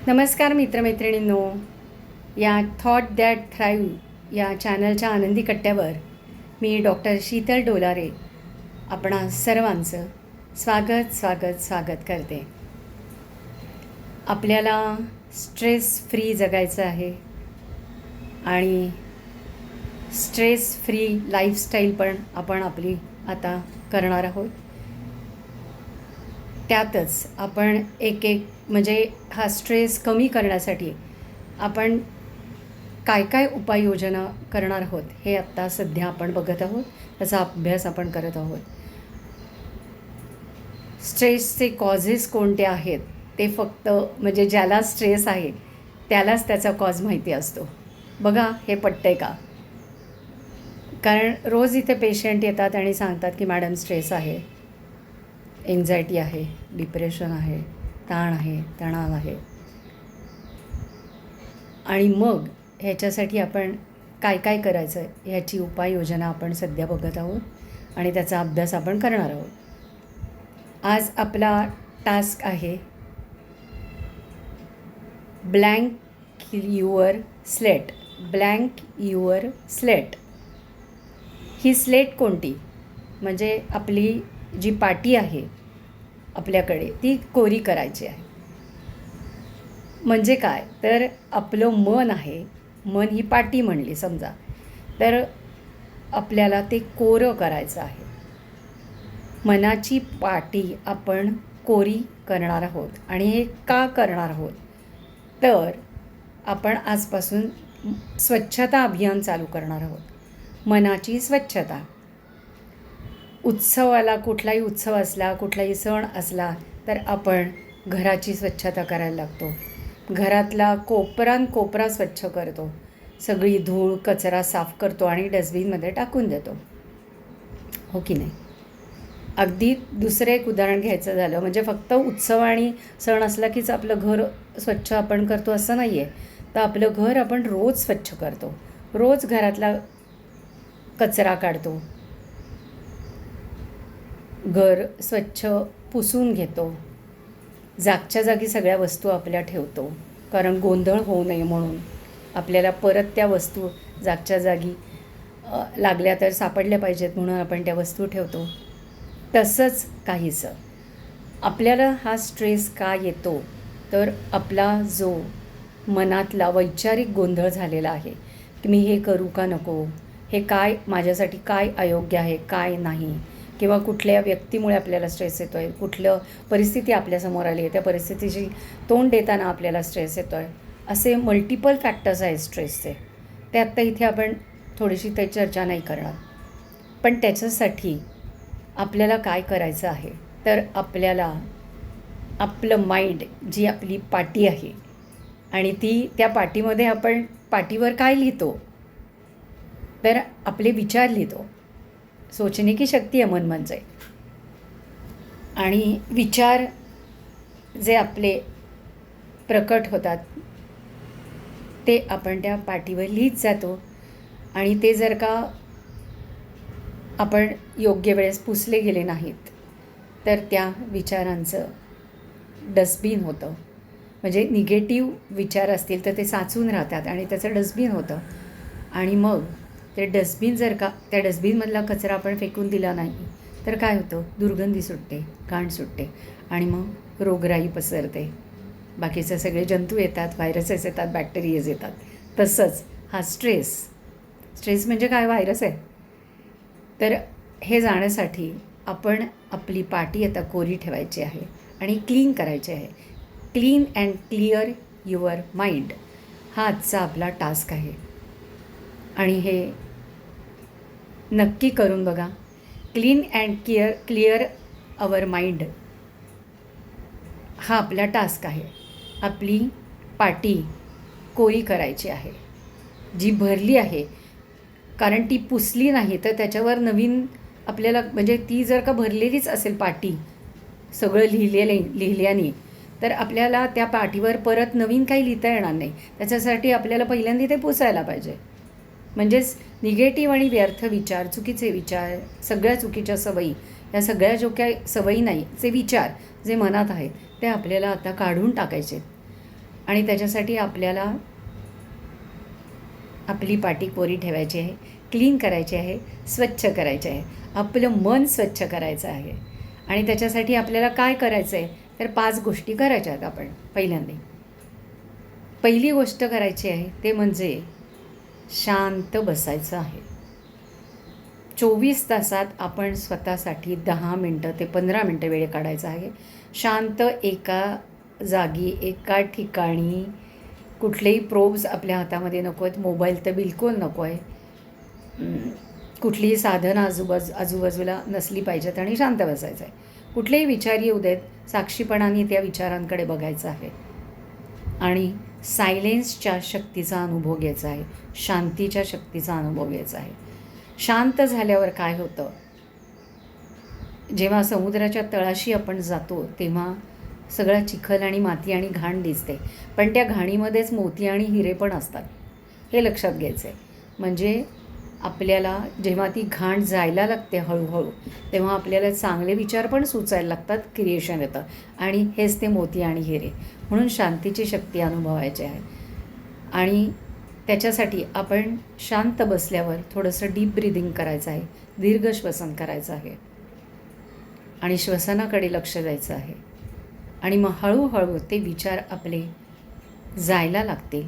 नमस्कार मित्रमैत्रिणींनो, या thought that thrive या चॅनलच्या आनंदी कट्ट्यावर मी डॉक्टर शीतल डोलारे आपणा सर्वांचं स्वागत करते. आपल्याला स्ट्रेस फ्री जगायचं आहे आणि स्ट्रेस फ्री लाईफस्टाईल पण आपण आपली आता करणार आहोत. त्यातच आपण एक म्हणजे हा स्ट्रेस कमी करण्यासाठी आपण काय उपाययोजना करणार आहोत हे आत्ता सध्या आपण बघत आहोत. त्याचा अभ्यास आपण करत आहोत. स्ट्रेसचे कॉजेस कोणते आहेत ते फक्त म्हणजे ज्याला स्ट्रेस आहे त्यालाच त्याचा कॉज माहिती असतो. बघा हे पटतंय का? कारण रोज इथे पेशंट येतात आणि सांगतात की मॅडम स्ट्रेस आहे, एन्झायटी आहे, डिप्रेशन आहे, ताण आहे, तणाव आहे. आणि मग ह्याच्यासाठी आपण काय करायचं ह्याची उपाययोजना आपण सध्या बघत आहोत आणि त्याचा अभ्यास आपण करणार आहोत. आज आपला टास्क आहे ब्लँक युअर स्लेट. ही स्लेट कोणती? म्हणजे आपली जी पाटी आहे आपल्याकडे ती कोरी करायची आहे. म्हणजे काय तर आपलं मन आहे, मन ही पाटी म्हणली समजा, तर आपल्याला ते कोरं करायचं आहे. मनाची पाटी आपण कोरी करणार आहोत. आणि हे का करणार आहोत तर आपण आजपासून स्वच्छता अभियान चालू करणार आहोत. मनाची स्वच्छता. कुठलाही उत्सव असला, कुठलाही सण असला तर आपण घराची स्वच्छता करायला लागतो. घरातला कोपरा स्वच्छ करतो. सगळी धूळ कचरा साफ करतो आणि डस्टबिनमध्ये टाकून देतो, हो की नाही? अगदी दुसरं एक उदाहरण घ्यायचं झालं म्हणजे फक्त उत्सव आणि सण असला कीच आपलं घर स्वच्छ आपण करतो असं नाही आहे. तर आपलं घर आपण रोज स्वच्छ करतो, रोज घरातला कचरा काढतो, घर स्वच्छ पुसून घेतो, जागच्या जागी सगळ्या वस्तू आपल्या ठेवतो. कारण गोंधळ होऊ नये म्हणून आपल्याला परत त्या वस्तू जागच्या जागी लागल्या तर सापडल्या पाहिजेत म्हणून आपण त्या वस्तू ठेवतो. तसंच काहीसं आपल्याला हा स्ट्रेस का येतो तर आपला जो मनातला वैचारिक गोंधळ झालेला आहे की मी हे करू का नको, हे काय माझ्यासाठी काय अयोग्य आहे काय नाही, किंवा कुठल्या व्यक्तीमुळे आपल्याला स्ट्रेस येतो आहे, कुठलं परिस्थिती आपल्यासमोर आली आहे त्या परिस्थितीची तोंड देताना आपल्याला स्ट्रेस येतो आहे. असे मल्टिपल फॅक्टर्स आहेत स्ट्रेसचे. ते आत्ता इथे आपण थोडीशी ते चर्चा नाही करणार. पण त्याच्यासाठी आपल्याला काय करायचं आहे तर आपल्याला आपलं माइंड जी आपली पाटी आहे आणि त्या पाटीमध्ये आपण पाटीवर काय लिहितो तर आपले विचार लिहितो. सोचने की शक्ती आहे मन म्हणजे. आणि विचार जे आपले प्रकट होतात ते आपण त्या पाटीवर लिहित जातो. आणि ते जर का आपण योग्य वेळेस पुसले गेले नाहीत तर त्या विचारांचं डस्टबिन होतं. म्हणजे निगेटिव्ह विचार असतील तर ते साचून राहतात आणि त्याचं डस्टबिन होतं. आणि मग ते डस्टबिन जर का त्या डस्टबिनमधला कचरा आपण फेकून दिला नाही तर काय होतं, दुर्गंधी सुटते, घाण सुटते आणि मग रोगराई पसरते. बाकीचे सगळे जंतू येतात, व्हायरसेस येतात, बॅक्टेरियाज येतात. तसंच हा स्ट्रेस म्हणजे काय, व्हायरस आहे. तर हे जाण्यासाठी आपण आपली पाटी आता कोरी ठेवायची आहे आणि क्लीन करायची आहे. Clean and clear your mind हा आजचा आपला टास्क आहे. आणि हे नक्की करून बघा. Clean and clear our mind हा आपला टास्क आहे. आपली पाटी कोरी करायची आहे जी भरली आहे. कारण ती पुसली नाही तर त्याच्यावर नवीन आपल्याला म्हणजे ती जर का भरलेलीच असेल पाटी सगळं लिहिल्याने तर आपल्याला त्या पाटीवर परत नवीन काही लिहिता येणार नाही. त्याच्यासाठी आपल्याला पहिल्यांदा ते पुसायला पाहिजे. म्हणजेच निगेटिव्ह आणि व्यर्थ विचार, चुकीचे विचार, सगळ्या चुकीच्या सवयी, या सगळ्या जो काही सवयी नाही, जे विचार जे मनात आहेत ते आपल्याला आता काढून टाकायचे. आणि त्याच्यासाठी आपल्याला आपली पाटी कोरी ठेवायची आहे, क्लीन करायची आहे, स्वच्छ करायचे आहे, आपलं मन स्वच्छ करायचं आहे. आणि त्याच्यासाठी आपल्याला काय करायचं आहे, तर 5 गोष्टी करायच्या आहेत आपण. पहिली गोष्ट करायची आहे ते म्हणजे शांत बसायचं आहे. 24 तासात आपण स्वतःसाठी 10 मिनटं ते 15 मिनटं वेळ काढायचा आहे. शांत एका जागी, एका ठिकाणी, कुठलेही प्रोब्स आपल्या हातामध्ये नको आहेत, मोबाईल तर बिलकुल नको आहे, कुठलीही साधनं आजूबाजूला नसली पाहिजेत आणि शांत बसायचं आहे. कुठलेही विचार येऊ देत, साक्षीपणाने त्या विचारांकडे बघायचं आहे आणि सायलेन्सच्या शक्तीचा अनुभव घ्यायचा आहे, शांतीच्या शक्तीचा अनुभव घ्यायचा आहे. शांत झाल्यावर काय होतं, जेव्हा समुद्राच्या तळाशी आपण जातो तेव्हा सगळा चिखल आणि माती आणि घाण दिसते, पण त्या घाणीमध्येच मोती आणि हिरे पण असतात, हे लक्षात घ्यायचं आहे. म्हणजे आपल्याला जेव्हा ती घाण जायला लागते हळूहळू, तेव्हा आपल्याला चांगले विचार पण सुचायला लागतात, क्रिएशन येतं आणि हेच ते मोती आणि हिरे. म्हणून शांतीची शक्ती अनुभवायची आहे. आणि त्याच्यासाठी आपण शांत बसल्यावर थोडंसं डीप ब्रिदिंग करायचं आहे, दीर्घ श्वसन करायचं आहे आणि श्वसनाकडे लक्ष द्यायचं आहे. आणि मग हळूहळू ते विचार आपले जायला लागतील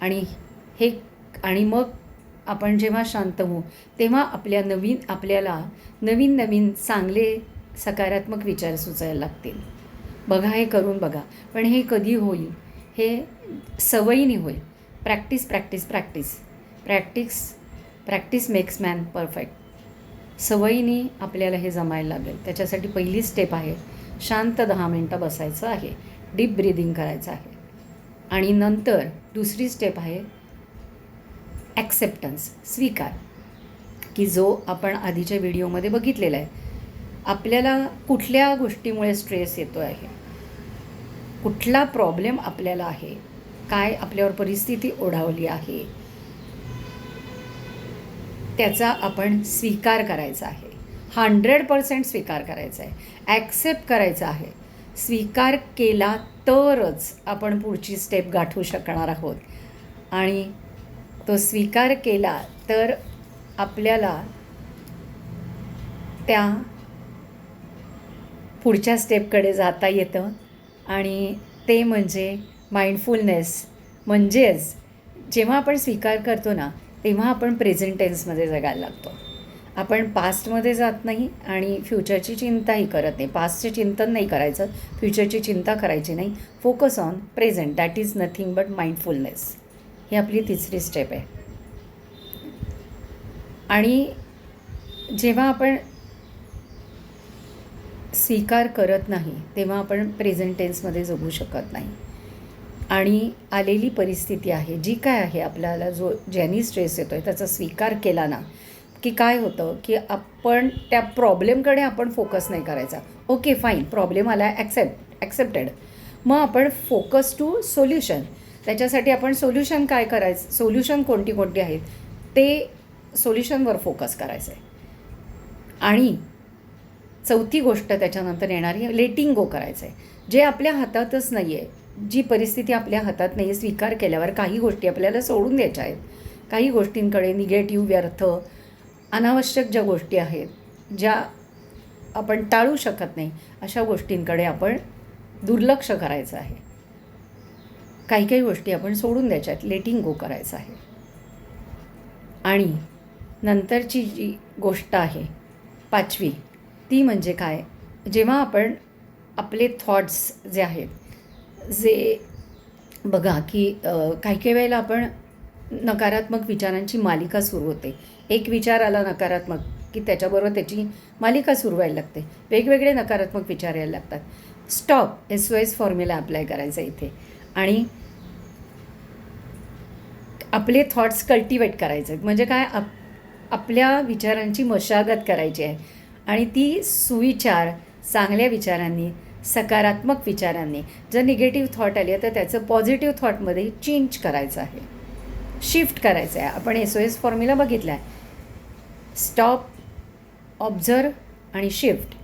आणि मग आपण जेव्हा शांत होऊ तेव्हा आपल्याला नवीन चांगले सकारात्मक विचार सुचायला लागतील. बघा, हे करून बघा. पण हे कधी होईल, हे सवयीने होईल. Practice makes man perfect. सवयीने आपल्याला हे जमायला लागेल. त्याच्यासाठी पहिली स्टेप आहे शांत 10 मिनटं बसायचं आहे, डीप ब्रीदिंग करायचं आहे. आणि नंतर दुसरी स्टेप आहे ॲक्सेप्टन्स, स्वीकार, की जो आपण आधीच्या व्हिडिओमध्ये बघितलेला आहे. आपल्याला कुठल्या गोष्टीमुळे स्ट्रेस येतो आहे, कुठला प्रॉब्लेम आपल्याला आहे, काय आपल्यावर परिस्थिती ओढावली आहे, त्याचा आपण स्वीकार करायचा आहे. 100% स्वीकार करायचा आहे, ॲक्सेप्ट करायचा आहे. स्वीकार केला तरच आपण पुढची स्टेप गाठू शकणार आहोत. आणि तो स्वीकार केला तर आपल्याला त्या पुढच्या स्टेपकडे जाता येतं. आणि ते म्हणजे माइंडफुलनेस. म्हणजेच जेव्हा आपण स्वीकार करतो ना, तेव्हा आपण प्रेझेंट टेन्समध्ये जगायला लागतो. आपण पास्टमध्ये जात नाही आणि फ्युचरची चिंताही करत नाही. पास्टचे चिंतन नाही करायचं, फ्युचरची चिंता करायची नाही. Focus on present, that is nothing but mindfulness. ही आपली तिसरी स्टेप आहे. आणि जेव्हा आपण स्वीकार करत नाही तेव्हा आपण प्रेझेंट टेन्समध्ये जगू शकत नाही. आणि आलेली परिस्थिती आहे, जी काय आहे, आपल्याला ज्यानी स्ट्रेस येतो आहे त्याचा स्वीकार केला ना, की काय होतं की आपण त्या प्रॉब्लेमकडे आपण फोकस नाही करायचा. ओके फाईन, प्रॉब्लेम आला, ॲक्सेप्टेड. मग आपण फोकस टू सोल्युशन. त्याच्यासाठी आपण सोल्युशन काय करायचं, सोल्युशन कोणती आहेत ते सोल्युशनवर फोकस करायचं आहे. आणि चौथी गोष्ट त्याच्यानंतर येणारी लेटिंग गो करायचं आहे. जे आपल्या हातातच नाही आहे, जी परिस्थिती आपल्या हातात नाही आहे, स्वीकार केल्यावर काही गोष्टी आपल्याला सोडून द्यायच्या आहेत. काही गोष्टींकडे निगेटिव्ह, व्यर्थ, अनावश्यक ज्या गोष्टी आहेत, ज्या आपण टाळू शकत नाही, अशा गोष्टींकडे आपण दुर्लक्ष करायचं आहे. काही गोष्टी आपण सोडून द्यायच्या आहेत, लेटिंग गो करायचं आहे. आणि नंतरची जी गोष्ट आहे 5वी, ती म्हणजे काय, जेव्हा आपण आपले थॉट्स जे आहेत, जे बघा की काही वेळेला आपण नकारात्मक विचारांची मालिका सुरू होते. एक विचार आला नकारात्मक की त्याच्याबरोबर त्याची मालिका सुरू व्हायला लागते, वेगवेगळे नकारात्मक विचार यायला लागतात. स्टॉप, SOS फॉर्म्युला अप्लाय करायचा इथे आणि आपले थॉट्स कल्टिवेट करायचे. म्हणजे काय, आपल्या विचारांची मशागत करायची आहे आणि ती सुविचार चांगल्या विचारांनी, सकारात्मक विचारांनी. जर निगेटिव्ह थॉट आले तर त्याचं पॉझिटिव्ह थॉटमध्ये चेंज करायचं आहे, शिफ्ट करायचं आहे. आपण SOS फॉर्म्युला बघितला आहे. स्टॉप, ऑब्झर्व आणि शिफ्ट.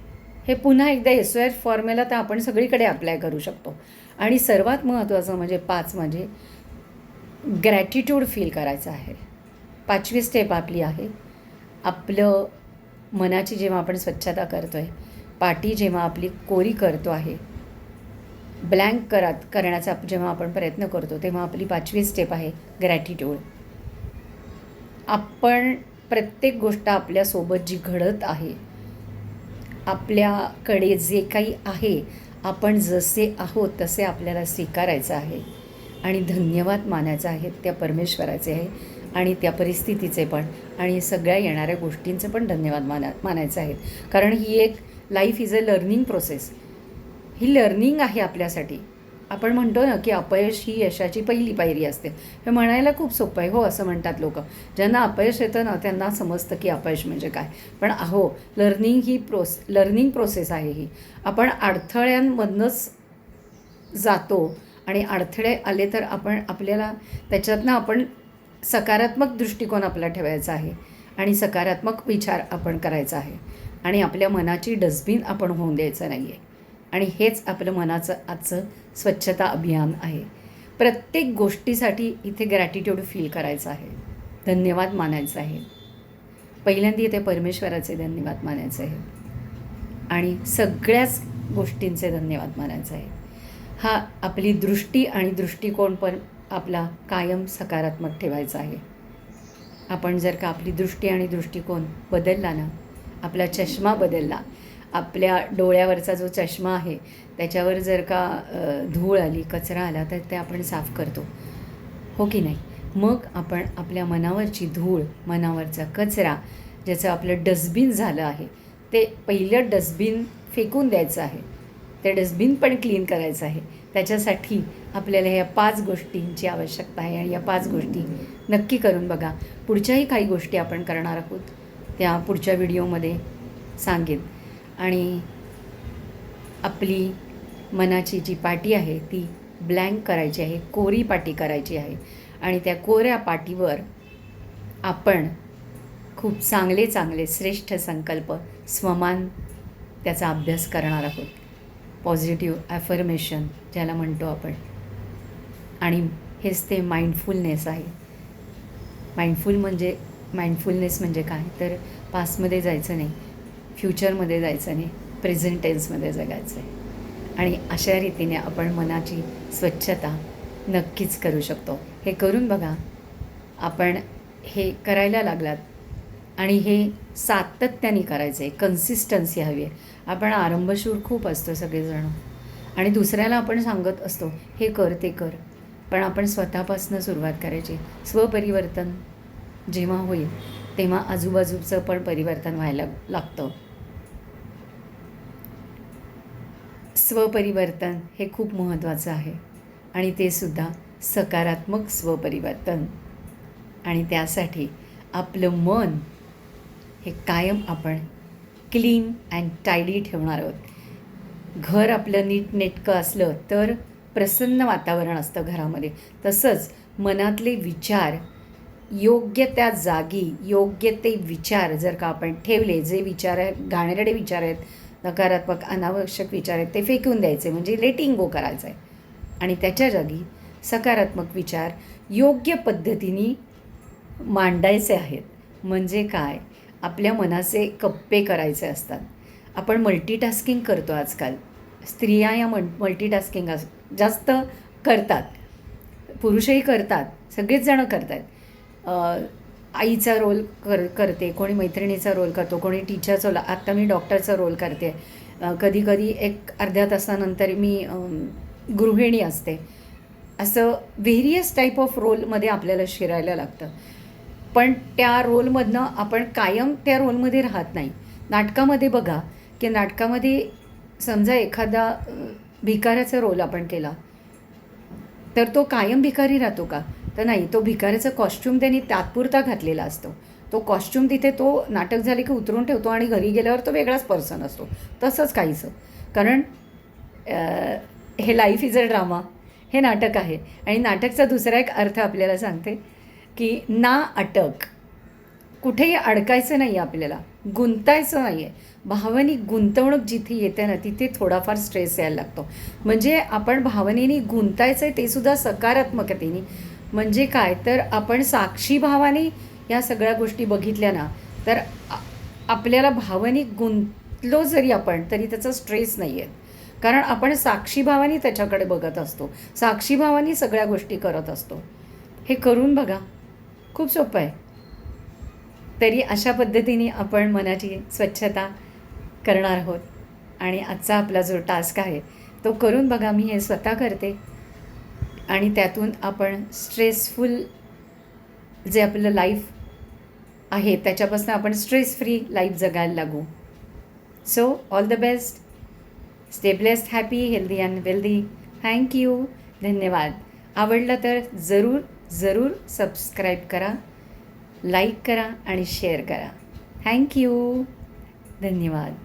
हे पुन्हा एकदा SOS फॉर्म्युला तर आपण सगळीकडे अप्लाय करू शकतो. आणि सर्वात महत्त्वाचं म्हणजे 5 म्हणजे ग्रॅटिट्यूड फील करायचं आहे. 5वी स्टेप आपली आहे, आपलं मनाची जेव्हा आपण स्वच्छता करतो आहे, पाटी जेव्हा आपली कोरी करतो आहे, ब्लँक करण्याचा जेव्हा आपण प्रयत्न करतो, तेव्हा आपली 5वी स्टेप आहे ग्रॅटिट्यूड. आपण प्रत्येक गोष्ट आपल्यासोबत जी घडत आहे, आपल्याकडे जे काही आहे, आपण जसे आहोत तसे आपल्याला स्वीकारायचं आहे आणि धन्यवाद मानायचा आहे त्या परमेश्वराचे आहे आणि त्या परिस्थितीचे पण आणि सगळ्या येणाऱ्या गोष्टींचे पण धन्यवाद मानायचे आहेत. कारण ही एक life is a learning process. He learning आहे आपल्यासाठी. आपण म्हणतो ना की अपयश ही यशाची पहिली पायरी असते. हे म्हणायला खूप सोपं आहे. हो, असं म्हणतात लोक. ज्यांना अपयश येतं ना त्यांना समजतं की अपयश म्हणजे काय. पण लर्निंग प्रोसेस आहे ही. आपण अडथळ्यांमधनंच जातो आणि अडथळे आले तर आपल्याला त्याच्यातनं आपण सकारात्मक दृष्टिकोन आपला ठेवायचा आहे आणि सकारात्मक विचार आपण करायचा आहे आणि आपल्या मनाची डस्टबिन आपण होऊन द्यायचं नाही आहे. आणि हेच आपलं मनाचं आजचं स्वच्छता अभियान आहे. प्रत्येक गोष्टीसाठी इथे ग्रॅटिट्यूड फील करायचं आहे, धन्यवाद मानायचं आहे. पहिल्यांदा इथे परमेश्वराचे धन्यवाद मानायचे आहे आणि सगळ्याच गोष्टींचे धन्यवाद मानायचे आहे. हा आपली दृष्टी आणि दृष्टिकोन पण आपला कायम सकारात्मक ठेवायचा आहे. आपण जर का आपली दृष्टी आणि दृष्टिकोन बदलला ना, आपला चष्मा बदलला, आपल्या डोळ्यावरचा जो चष्मा आहे त्याच्यावर जर का धूळ आली, कचरा आला तर ते आपण साफ करतो, हो की नाही. मग आपण आपल्या मनावरची धूळ, मनावरचा कचरा, ज्याचं आपलं डस्टबिन झालं आहे, ते पहिलं डस्टबिन फेकून द्यायचं आहे. ते डस्टबिन पण क्लीन करायचं आहे. त्याच्यासाठी आपल्याला ह्या 5 गोष्टींची आवश्यकता आहे आणि या 5 गोष्टी नक्की करून बघा. पुढच्याही काही गोष्टी आपण करणार आहोत, त्या पुढच्या व्हिडिओमध्ये सांगेन. आणि आपली मनाची जी पाटी आहे ती ब्लँक करायची आहे, कोरी पाटी करायची आहे आणि त्या कोऱ्या पाटीवर आपण खूप चांगले चांगले श्रेष्ठ संकल्प, स्वमान त्याचा अभ्यास करणार आहोत. पॉझिटिव्ह ॲफर्मेशन ज्याला म्हणतो आपण. आणि हेच ते माइंडफुलनेस आहे. माइंडफुलनेस म्हणजे काय तर पास्टमध्ये जायचं नाही, फ्युचरमध्ये जायचं नाही, प्रेझेंट टेन्समध्ये जगायचं आहे. आणि अशा रीतीने आपण मनाची स्वच्छता नक्कीच करू शकतो. हे करून बघा. आपण हे करायला लागलात आणि हे सातत्याने करायचं आहे, कन्सिस्टन्सी हवी आहे. आपण आरंभशूर खूप असतो सगळेजण आणि दुसऱ्याला आपण सांगत असतो हे कर ते कर, पण आपण स्वतःपासून सुरुवात करायची. स्वपरिवर्तन जेव्हा होईल तेव्हा आजूबाजूचं पण परिवर्तन व्हायला लागतं. स्वपरिवर्तन हे खूप महत्त्वाचं आहे आणि ते सुद्धा सकारात्मक स्वपरिवर्तन. आणि त्यासाठी आपलं मन हे कायम आपण क्लीन अँड टायडी ठेवणार आहोत. घर आपलं नीटनेटकं असलं तर प्रसन्न वातावरण असतं घरामध्ये. तसंच मनातले विचार योग्य त्या जागी, योग्य ते विचार जर का आपण ठेवले, जे विचार आहेत, घाणेरडे विचार आहेत, नकारात्मक अनावश्यक विचार आहेत, ते फेकून द्यायचे, म्हणजे लेटिंग गो करायचं आहे. आणि त्याच्या जागी सकारात्मक विचार योग्य पद्धतीने मांडायचे आहेत. म्हणजे काय, आपल्या मनाचे कप्पे करायचे असतात. आपण मल्टीटास्किंग करतो आजकाल. स्त्रिया या मल्टीटास्किंग जास्त करतात, पुरुषही करतात, सगळेच जणं करतात. आईचा रोल करते, कोणी मैत्रिणीचा रोल करतो, कोणी टीचरचा रोल. आत्ता मी डॉक्टरचा रोल करते. कधी कधी एक अर्ध्या तासानंतर मी गृहिणी असते. असं व्हेरियस टाईप ऑफ रोलमध्ये आपल्याला शिरायला लागतं. पण त्या रोलमधनं आपण कायम त्या रोलमध्ये राहत नाही. नाटकामध्ये बघा की नाटकामध्ये समजा एखादा भिकाऱ्याचा रोल आपण केला तर तो कायम भिकारी राहतो का, तर नाही. तो भिकाऱ्याचा कॉस्ट्यूम त्यांनी तात्पुरता घातलेला असतो. तो कॉस्ट्यूम तिथे तो नाटक झाले की उतरून ठेवतो आणि घरी गेल्यावर तो वेगळाच पर्सन असतो. तसंच काहीचं. कारण हे लाईफ इज अ ड्रामा, हे नाटक आहे. आणि नाटकचा दुसरा एक अर्थ आपल्याला सांगते की ना अटक, कुठेही अडकायचं नाही आपल्याला. गुंतायचं नाही आहे. भावनिक गुंतवणूक जिथे येते ना तिथे थोडाफार स्ट्रेस यायला लागतो. म्हणजे आपण भावनेने गुंतायचं आहे ते सुद्धा सकारात्मकतेने. म्हणजे काय तर आपण साक्षी भावाने या सगळ्या गोष्टी बघितल्या ना तर आपल्याला भावनिक गुंतलो जरी आपण तरी त्याचा स्ट्रेस नाही आहे. कारण आपण साक्षी भावाने त्याच्याकडे बघत असतो, साक्षी भावाने सगळ्या गोष्टी करत असतो. हे करून बघा, खूप सोपं आहे. तरी अशा पद्धतीने आपण मनाची स्वच्छता करणार आहोत आणि आजचा आपला जो टास्क आहे तो करून बघा. मी हे स्वतः करते आणि त्यातून आपण स्ट्रेसफुल जे आपलं लाईफ आहे त्याच्यापासून आपण स्ट्रेस फ्री लाईफ जगायला लागू. So all the best. Stay blessed, happy, healthy and wealthy. Thank you. धन्यवाद. आवडलं तर जरूर जरूर सबस्क्राईब करा, लाईक करा आणि शेअर करा. थँक्यू. धन्यवाद.